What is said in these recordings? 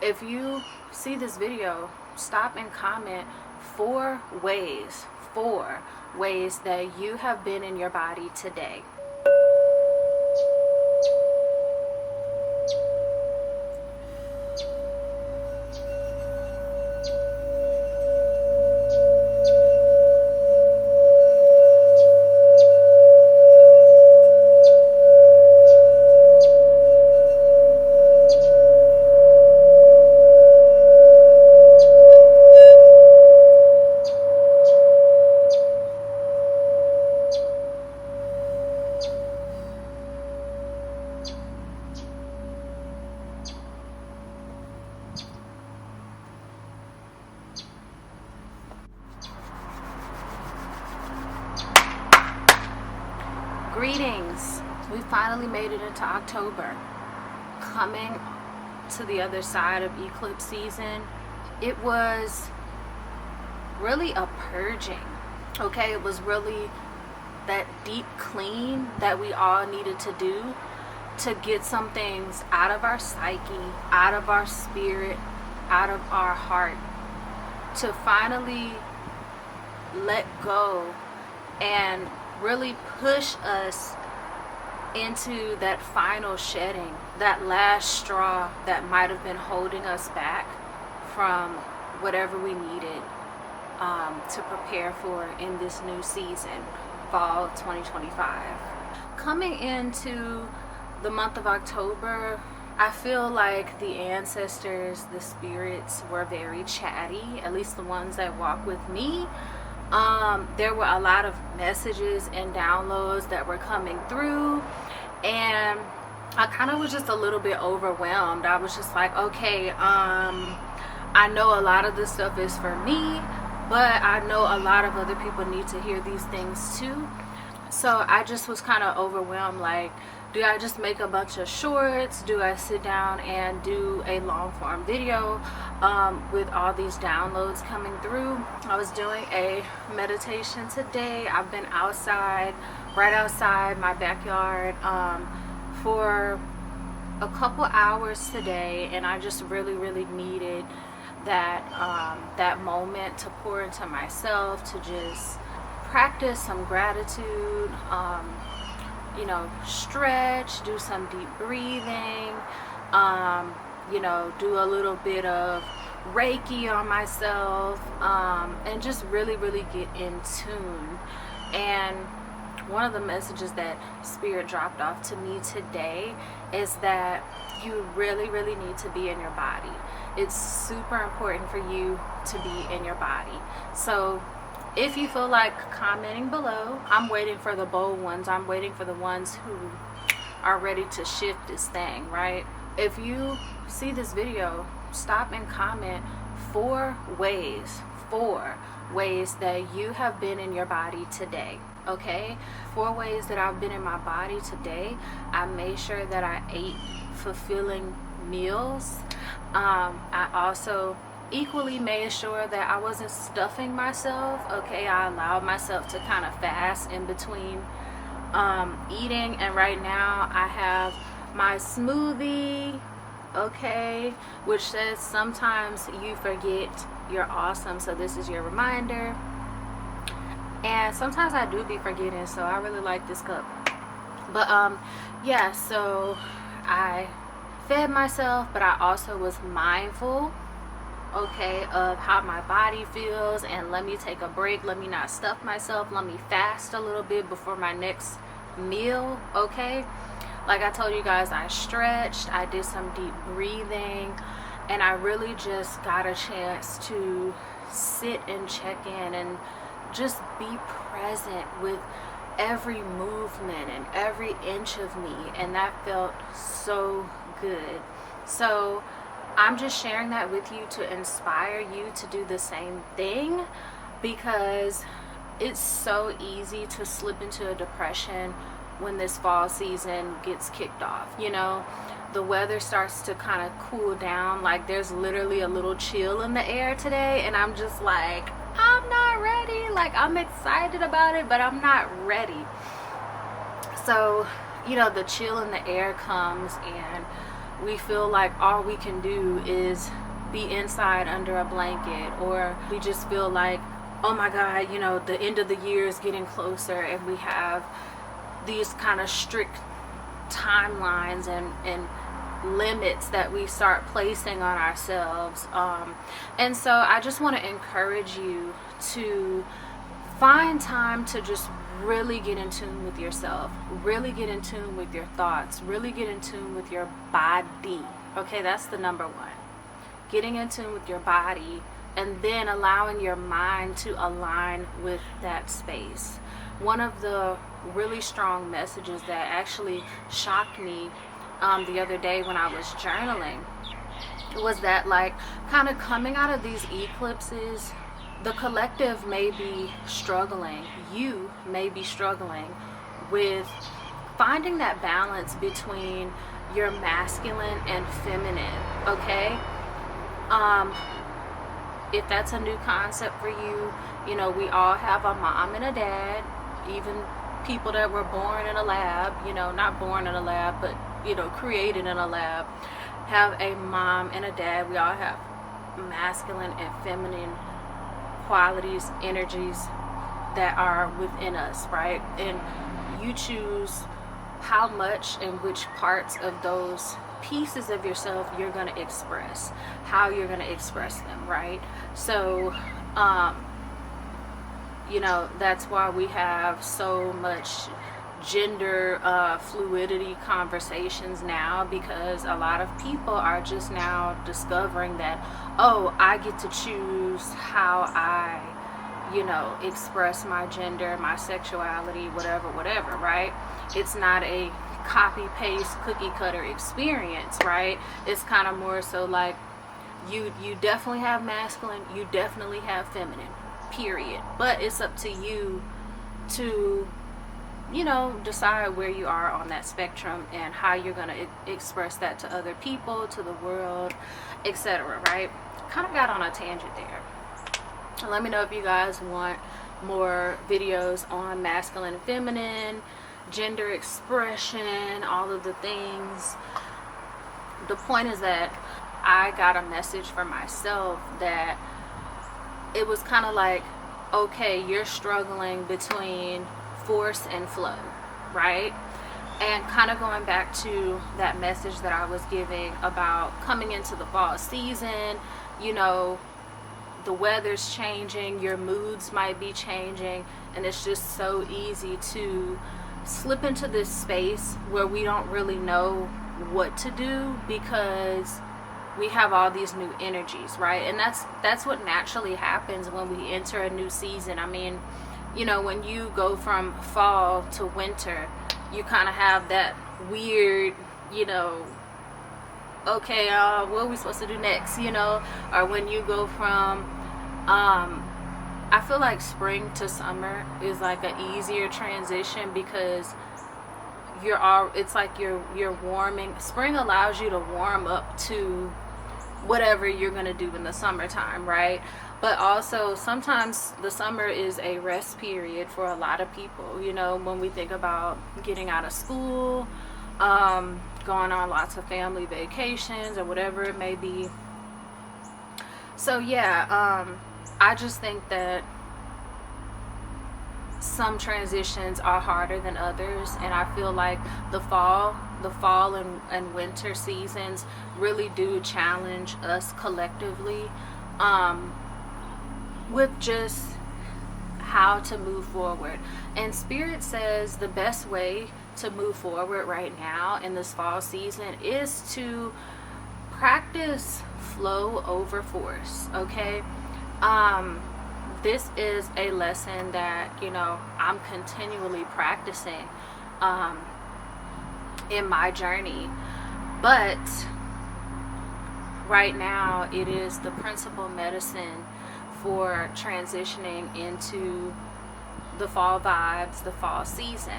If you see this video, stop and comment four ways that you have been in your body today. Greetings. We finally made it into October. Coming to the other side of eclipse season, it was really a purging. Okay, it was really that deep clean that we all needed to do to get some things out of our psyche, out of our spirit, out of our heart, to finally let go and really push us into that final shedding, that last straw that might have been holding us back from whatever we needed to prepare for in this new season, fall 2025. Coming into the month of October, I feel like the ancestors, the spirits, were very chatty, at least the ones that walk with me. There were a lot of messages and downloads that were coming through, and I kind of was just a little bit overwhelmed. I was just like, okay, I know a lot of this stuff is for me, but I know a lot of other people need to hear these things too. So I just was kind of overwhelmed, like, do I just make a bunch of shorts? Do I sit down and do a long form video with all these downloads coming through? I was doing a meditation today. I've been outside, right outside my backyard for a couple hours today, and I just really needed that moment to pour into myself, to just practice some gratitude, stretch, do some deep breathing, do a little bit of Reiki on myself, and just really get in tune. And one of the messages that Spirit dropped off to me today is that you really need to be in your body. It's super important for you to be in your body. So if you feel like commenting below, I'm waiting for the bold ones. I'm waiting for the ones who are ready to shift this thing, right? If you see this video, stop and comment four ways that you have been in your body today. Okay? 4 ways that I've been in my body today. I made sure that I ate fulfilling meals. I also equally made sure that I wasn't stuffing myself. Okay, I allowed myself to kind of fast in between eating, and right now I have my smoothie, okay, which says sometimes you forget you're awesome, so this is your reminder. And sometimes I do be forgetting, so I really like this cup. But yeah, so I fed myself, but I also was mindful, okay, of how my body feels, and let me take a break, let me not stuff myself, let me fast a little bit before my next meal. Okay, like I told you guys, I stretched, I did some deep breathing, and I really just got a chance to sit and check in and just be present with every movement and every inch of me, and that felt so good. So I'm just sharing that with you to inspire you to do the same thing, because it's so easy to slip into a depression when this fall season gets kicked off. The weather starts to kind of cool down, like there's literally a little chill in the air today, and I'm just like, I'm not ready. Like, I'm excited about it, but I'm not ready. So, the chill in the air comes, and we feel like all we can do is be inside under a blanket, or we just feel like, oh my God, you know, the end of the year is getting closer, and we have these kind of strict timelines and limits that we start placing on ourselves. And so I just want to encourage you to find time to just really get in tune with yourself, really get in tune with your thoughts, really get in tune with your body. Okay, that's the number one. Getting in tune with your body, and then allowing your mind to align with that space. One of the really strong messages that actually shocked me the other day when I was journaling was that, like, kind of coming out of these eclipses, the collective may be struggling, you may be struggling with finding that balance between your masculine and feminine, okay? If that's a new concept for you, you know, we all have a mom and a dad, even people that were born in a lab, you know, not born in a lab, but, you know, created in a lab, have a mom and a dad. We all have masculine and feminine qualities, energies that are within us, right? And you choose how much and which parts of those pieces of yourself you're going to express, how you're going to express them, right? So you know, that's why we have so much gender fluidity conversations now, because a lot of people are just now discovering that, oh, I get to choose how I, you know, express my gender, my sexuality, whatever, right? It's not a copy paste cookie cutter experience, right? It's kind of more so like you definitely have masculine, you definitely have feminine, period. But it's up to you to, you know, decide where you are on that spectrum and how you're going to express that to other people, to the world, etc., right? Kind of got on a tangent there. Let me know if you guys want more videos on masculine and feminine, gender expression, all of the things. The point is that I got a message for myself that it was kind of like, okay, you're struggling between force and flow, right? And kind of going back to that message that I was giving about coming into the fall season, you know, the weather's changing, your moods might be changing, and it's just so easy to slip into this space where we don't really know what to do because we have all these new energies, right? And that's what naturally happens when we enter a new season. I mean, you know, when you go from fall to winter, you kind of have that weird, you know, okay, what are we supposed to do next, you know? Or when you go from, I feel like spring to summer is like an easier transition because it's like you're warming. Spring allows you to warm up to whatever you're going to do in the summertime, right? But also sometimes the summer is a rest period for a lot of people, you know, when we think about getting out of school, going on lots of family vacations or whatever it may be. So yeah, I just think that some transitions are harder than others, and I feel like the fall and winter seasons really do challenge us collectively with just how to move forward. And Spirit says the best way to move forward right now in this fall season is to practice flow over force, okay? This is a lesson that, you know, I'm continually practicing in my journey, but right now it is the principal medicine for transitioning into the fall vibes, the fall season.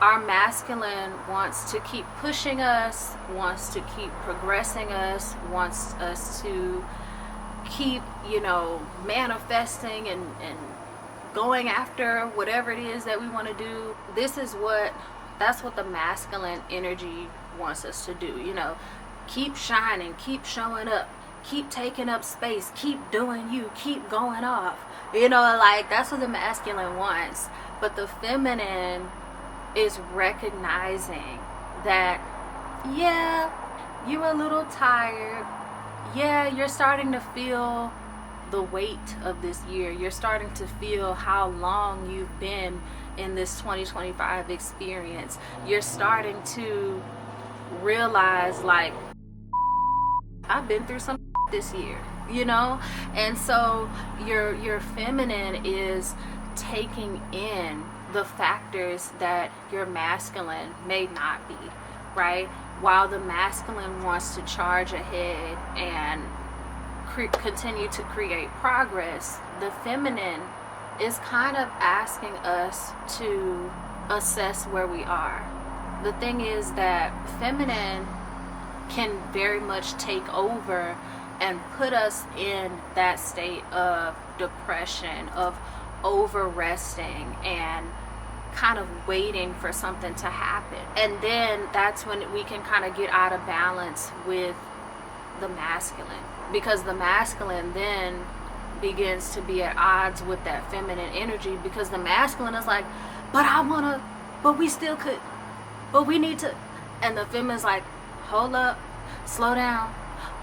Our masculine wants to keep pushing us, wants to keep progressing us, wants us to keep, you know, manifesting and going after whatever it is that we want to do. That's what the masculine energy wants us to do. You know, keep shining, keep showing up, keep taking up space, keep doing you, keep going off. You know, like, that's what the masculine wants. But the feminine is recognizing that, yeah, you're a little tired. Yeah, you're starting to feel the weight of this year. You're starting to feel how long you've been in this 2025 experience. You're starting to realize, like, I've been through some this year, you know? And so your feminine is taking in the factors that your masculine may not be, right? While the masculine wants to charge ahead and continue to create progress, the feminine is kind of asking us to assess where we are. The thing is that feminine can very much take over and put us in that state of depression, of over resting and kind of waiting for something to happen. And then that's when we can kind of get out of balance with the masculine, because the masculine then begins to be at odds with that feminine energy, because the masculine is like, but we still could, but we need to. And the feminine's like, hold up, slow down,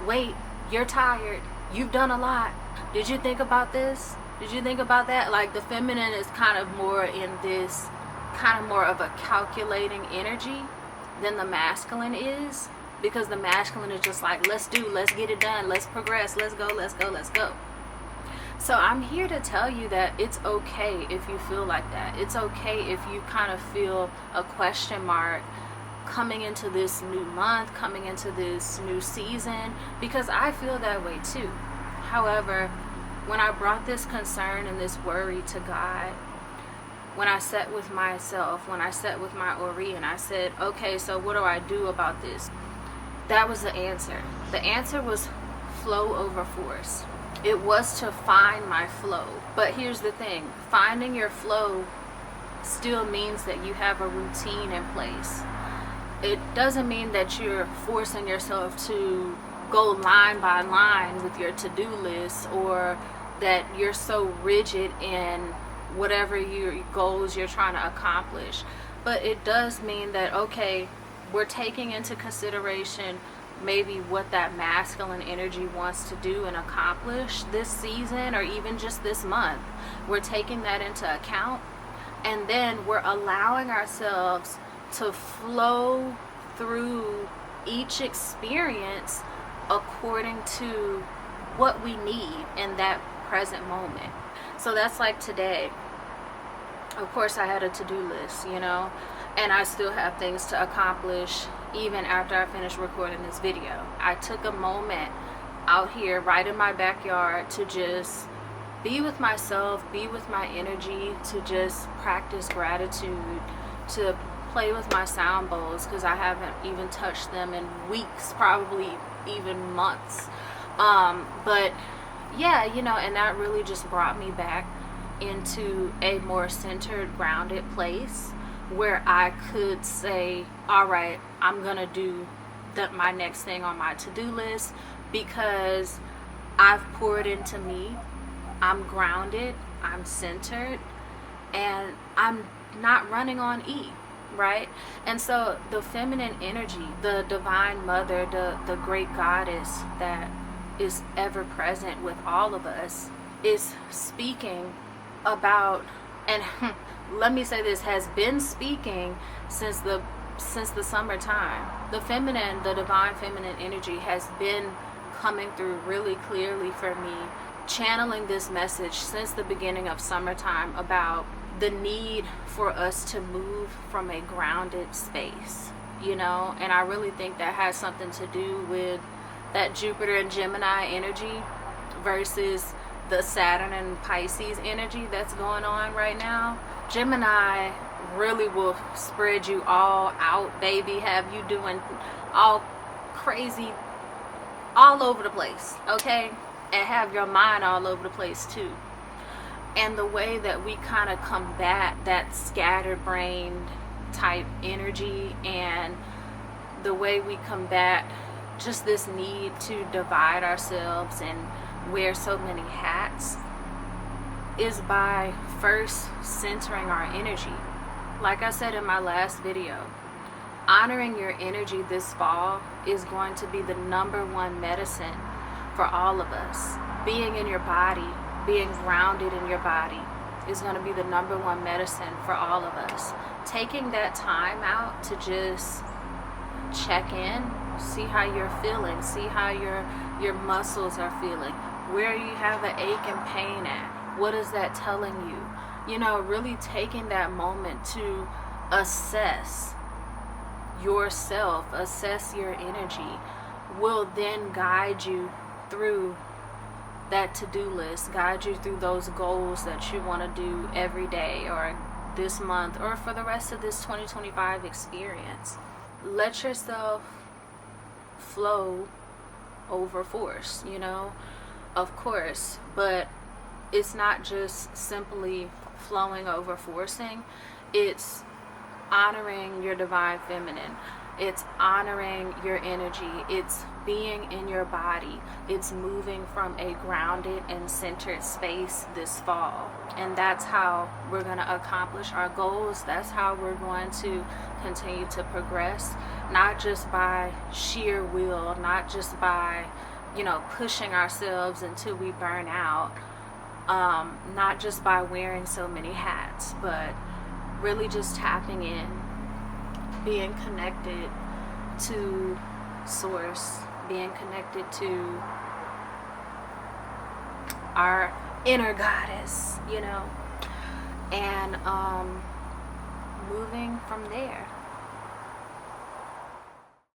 wait, you're tired, you've done a lot, did you think about this, did you think about that? Like, the feminine is kind of more in this kind of more of a calculating energy than the masculine is, because the masculine is just like, let's get it done, let's progress, let's go. So I'm here to tell you that it's okay if you feel like that. It's okay if you kind of feel a question mark coming into this new month, coming into this new season, because I feel that way too. However, when I brought this concern and this worry to God, when I sat with myself, when I sat with my Ori, and I said, okay, so what do I do about this? That was the answer. The answer was flow over force. It was to find my flow. But here's the thing, finding your flow still means that you have a routine in place. It doesn't mean that you're forcing yourself to go line by line with your to-do list, or that you're so rigid in whatever your goals you're trying to accomplish. But it does mean that, okay, we're taking into consideration maybe what that masculine energy wants to do and accomplish this season, or even just this month. We're taking that into account, and then we're allowing ourselves to flow through each experience according to what we need in that present moment. So that's like today. Of course, I had a to-do list, you know, and I still have things to accomplish even after I finish recording this video. I took a moment out here right in my backyard to just be with myself, be with my energy, to just practice gratitude, to play with my sound bowls, because I haven't even touched them in weeks, probably even months. But yeah, you know, and that really just brought me back into a more centered, grounded place where I could say, all right, I'm gonna do my next thing on my to-do list, because I've poured into me, I'm grounded, I'm centered, and I'm not running on E, right? And so the feminine energy, the divine mother, the great goddess that is ever present with all of us, is speaking about, and let me say this, has been speaking since the summertime. The feminine, the divine feminine energy has been coming through really clearly for me, channeling this message since the beginning of summertime about the need for us to move from a grounded space, you know. And I really think that has something to do with that Jupiter and Gemini energy versus the Saturn and Pisces energy that's going on right now. Gemini really will spread you all out, baby, have you doing all crazy, all over the place, okay? And have your mind all over the place too. And the way that we kind of combat that scatterbrained type energy, and the way we combat just this need to divide ourselves and wear so many hats, is by first centering our energy. Like I said in my last video, honoring your energy this fall is going to be the #1 medicine for all of us. Being in your body, being grounded in your body is going to be the #1 medicine for all of us. Taking that time out to just check in, see how you're feeling, see how your muscles are feeling, where you have an ache and pain at, what is that telling you? You know, really taking that moment to assess yourself, assess your energy, will then guide you through that to-do list, guide you through those goals that you want to do every day or this month or for the rest of this 2025 experience. Let yourself flow over force, you know, of course, but it's not just simply flowing over forcing. It's honoring your divine feminine. It's honoring your energy. It's being in your body. It's moving from a grounded and centered space this fall. And that's how we're going to accomplish our goals. That's how we're going to continue to progress, not just by sheer will, not just by, you know, pushing ourselves until we burn out, not just by wearing so many hats, but really just tapping in, being connected to source, being connected to our inner goddess, you know, and moving from there.